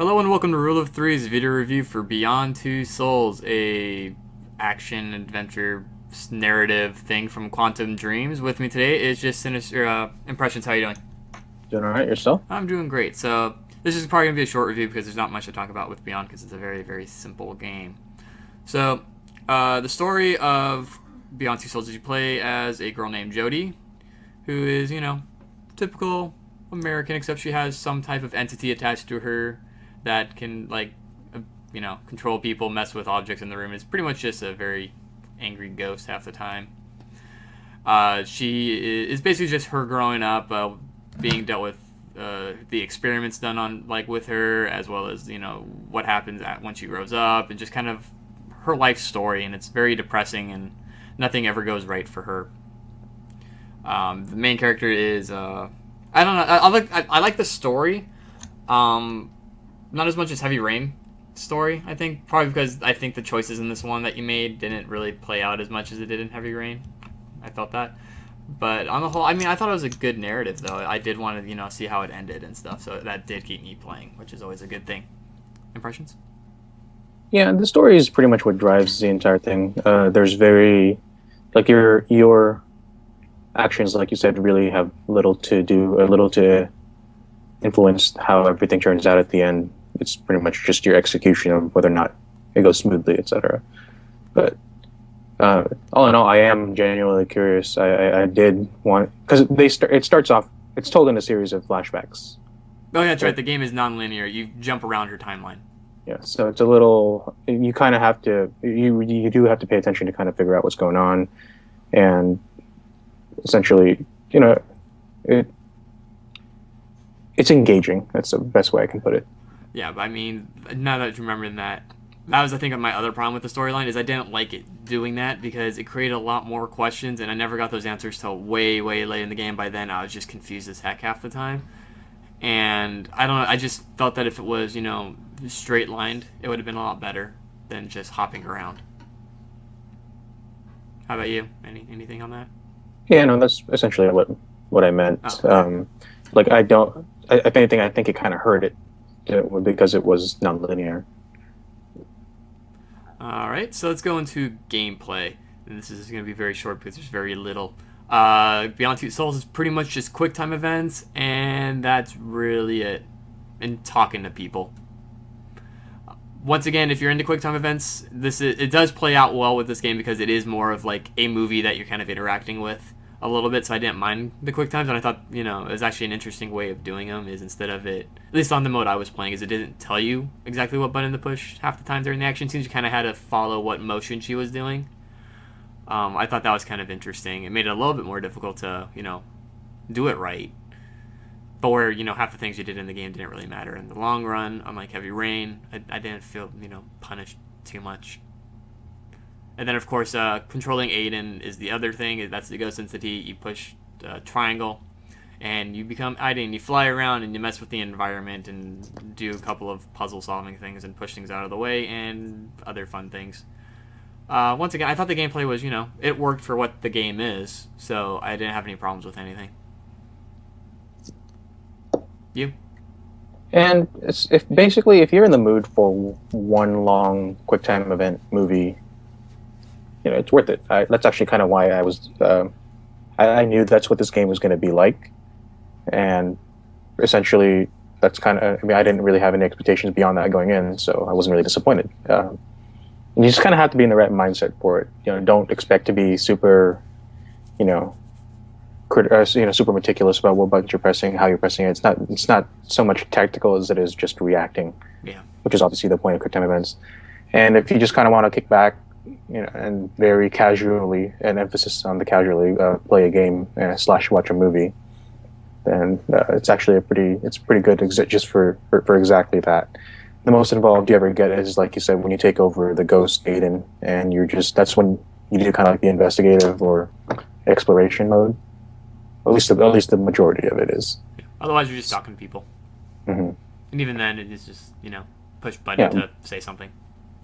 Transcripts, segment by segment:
Hello and welcome to Rule of Three's video review for Beyond Two Souls, a action adventure narrative thing from Quantum Dreams. With me today is just Sinister Impressions. How are you doing? Doing all right yourself? I'm doing great. So this is probably gonna be a short review because there's not much to talk about with Beyond because it's a very simple game. So the story of Beyond Two Souls is you play as a girl named Jodie, who is typical American, except she has some type of entity attached to her that can control people, mess with objects in the room. It's pretty much just a very angry ghost half the time. She is basically just her growing up, being dealt with the experiments done on with her, as well as what happens when she grows up, and just kind of her life story. And it's very depressing, and nothing ever goes right for her. The main character is I don't know. I like the story. Not as much as Heavy Rain story, I think. Probably because I think the choices in this one that you made didn't really play out as much as it did in Heavy Rain. I felt that. But on the whole, I mean, I thought it was a good narrative, though. I did want to, see how it ended and stuff. So that did keep me playing, which is always a good thing. Impressions? Yeah, the story is pretty much what drives the entire thing. There's very, your actions, like you said, really have little to influence how everything turns out at the end. It's pretty much just your execution of whether or not it goes smoothly, etc. But all in all, I am genuinely curious. I did want, because it starts off. It's told in a series of flashbacks. Oh yeah, that's right. The game is non-linear. You jump around your timeline. Yeah, so it's a little. You kind of have to. You do have to pay attention to kind of figure out what's going on, and essentially, it's engaging. That's the best way I can put it. Yeah, but I mean, now that you're remembering that, that was, I think, my other problem with the storyline is I didn't like it doing that because it created a lot more questions, and I never got those answers till way late in the game. By then, I was just confused as heck half the time. And I don't know, I just felt that if it was, straight lined, it would have been a lot better than just hopping around. How about you? Anything on that? Yeah, no, that's essentially what I meant. Oh. I don't. If anything, I think it kind of hurt it because it was nonlinear. Alright, so let's go into gameplay. And this is going to be very short because there's very little. Beyond Two Souls is pretty much just quick time events, and that's really it. And talking to people. Once again, if you're into quick time events, it does play out well with this game because it is more of like a movie that you're kind of interacting with a little bit, so I didn't mind the quick times, and I thought, it was actually an interesting way of doing them, is instead of it, at least on the mode I was playing, is it didn't tell you exactly what button to push half the time during the action scenes. You kind of had to follow what motion she was doing. I thought that was kind of interesting. It made it a little bit more difficult to, do it right. But where, half the things you did in the game didn't really matter. In the long run, unlike Heavy Rain, I didn't feel, punished too much. And then, of course, controlling Aiden is the other thing. That's the ghost entity. You push triangle, and you become Aiden. You fly around, and you mess with the environment, and do a couple of puzzle-solving things, and push things out of the way, and other fun things. Once again, I thought the gameplay was, it worked for what the game is, so I didn't have any problems with anything. You? And if you're in the mood for one long QuickTime event movie, it's worth it. That's actually kind of why I was. I knew that's what this game was going to be like, and essentially that's kind of. I mean, I didn't really have any expectations beyond that going in, so I wasn't really disappointed. You just kind of have to be in the right mindset for it. Don't expect to be super, super meticulous about what buttons you're pressing, how you're pressing it. It's not so much tactical as it is just reacting. Yeah. Which is obviously the point of QuickTime events. And if you just kind of want to kick back, and very casually, an emphasis on the casually, play a game / watch a movie, then it's actually it's pretty good just for exactly that. The most involved you ever get is, like you said, when you take over the ghost Aiden, and that's when you do kind of like the investigative or exploration mode. At least the majority of it is. Yeah. Otherwise, you're just talking to people. Mm-hmm. And even then, it is just, push button to say something.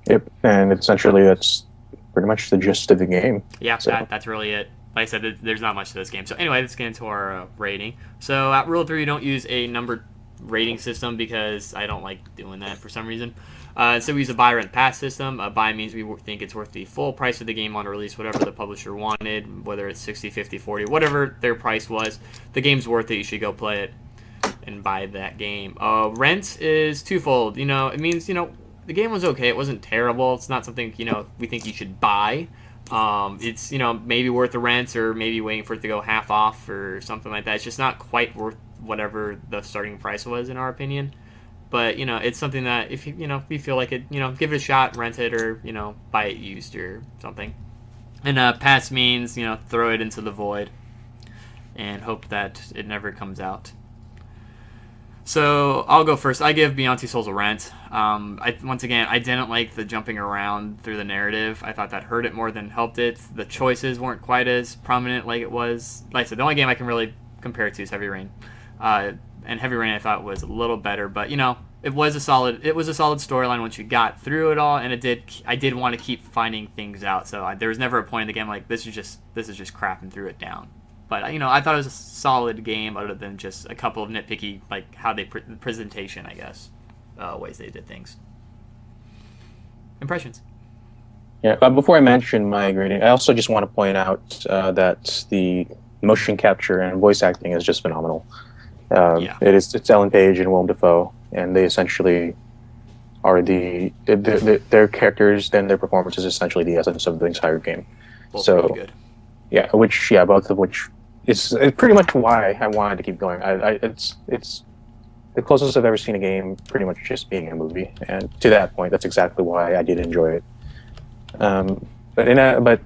Yep, and essentially that's pretty much the gist of the game. Yeah, so. that's really it. Like I said, there's not much to this game. So anyway, let's get into our rating. So at Rule 3, you don't use a number rating system because I don't like doing that for some reason. So we use a buy, rent, pass system. Buy means we think it's worth the full price of the game on release, whatever the publisher wanted, whether it's 60, 50, 40, whatever their price was. The game's worth it. You should go play it and buy that game. Rent is twofold. It means, the game was okay. It wasn't terrible. It's not something, we think you should buy. It's, maybe worth the rent or maybe waiting for it to go half off or something like that. It's just not quite worth whatever the starting price was, in our opinion. But, it's something that if if you feel like it, give it a shot, rent it, or, buy it used or something. And pass means, throw it into the void and hope that it never comes out. So I'll go first. I give Beyond Two Souls a rent. Once again, I didn't like the jumping around through the narrative. I thought that hurt it more than helped it. The choices weren't quite as prominent like it was. Like I said, the only game I can really compare it to is Heavy Rain. And Heavy Rain I thought was a little better, but it was a solid storyline once you got through it all, and I did want to keep finding things out. So there was never a point in the game like this is just crap and threw it down. But I thought it was a solid game, other than just a couple of nitpicky, like how they presentation, I guess, ways they did things. Impressions. Yeah. Before I mention my grading, I also just want to point out that the motion capture and voice acting is just phenomenal. It's Ellen Page and Willem Dafoe, and they essentially are their characters, then their performance is essentially the essence of the entire game. Both really good. Yeah, both of which is pretty much why I wanted to keep going. It's the closest I've ever seen a game, pretty much just being a movie, and to that point, that's exactly why I did enjoy it. But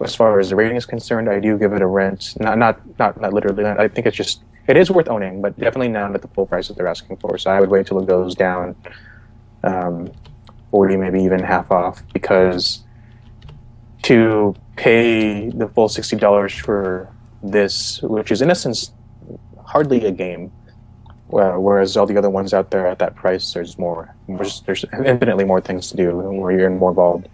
as far as the rating is concerned, I do give it a rent. Not literally. I think it is worth owning, but definitely not at the full price that they're asking for. So I would wait till it goes down 40, maybe even half off, because to pay the full $60 for this, which is in essence hardly a game, whereas all the other ones out there at that price, there's infinitely more things to do where you're more involved,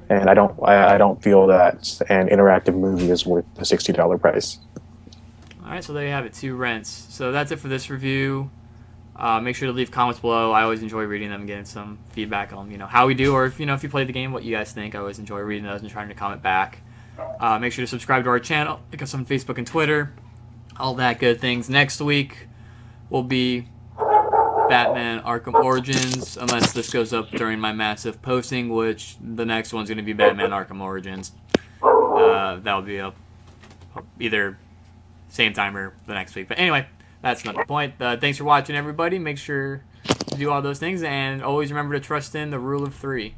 and I don't feel that an interactive movie is worth the $60 price. All right, so there you have it, 2 rents. So that's it for this review. Make sure to leave comments below. I always enjoy reading them and getting some feedback on how we do, or if you play the game, what you guys think. I always enjoy reading those and trying to comment back. Make sure to subscribe to our channel, like us on Facebook and Twitter, all that good things. Next week will be Batman Arkham Origins, unless this goes up during my massive posting, which the next one's going to be Batman Arkham Origins. That'll be up either same time or the next week. But anyway, that's not the point. Thanks for watching, everybody. Make sure to do all those things, and always remember to trust in the rule of 3.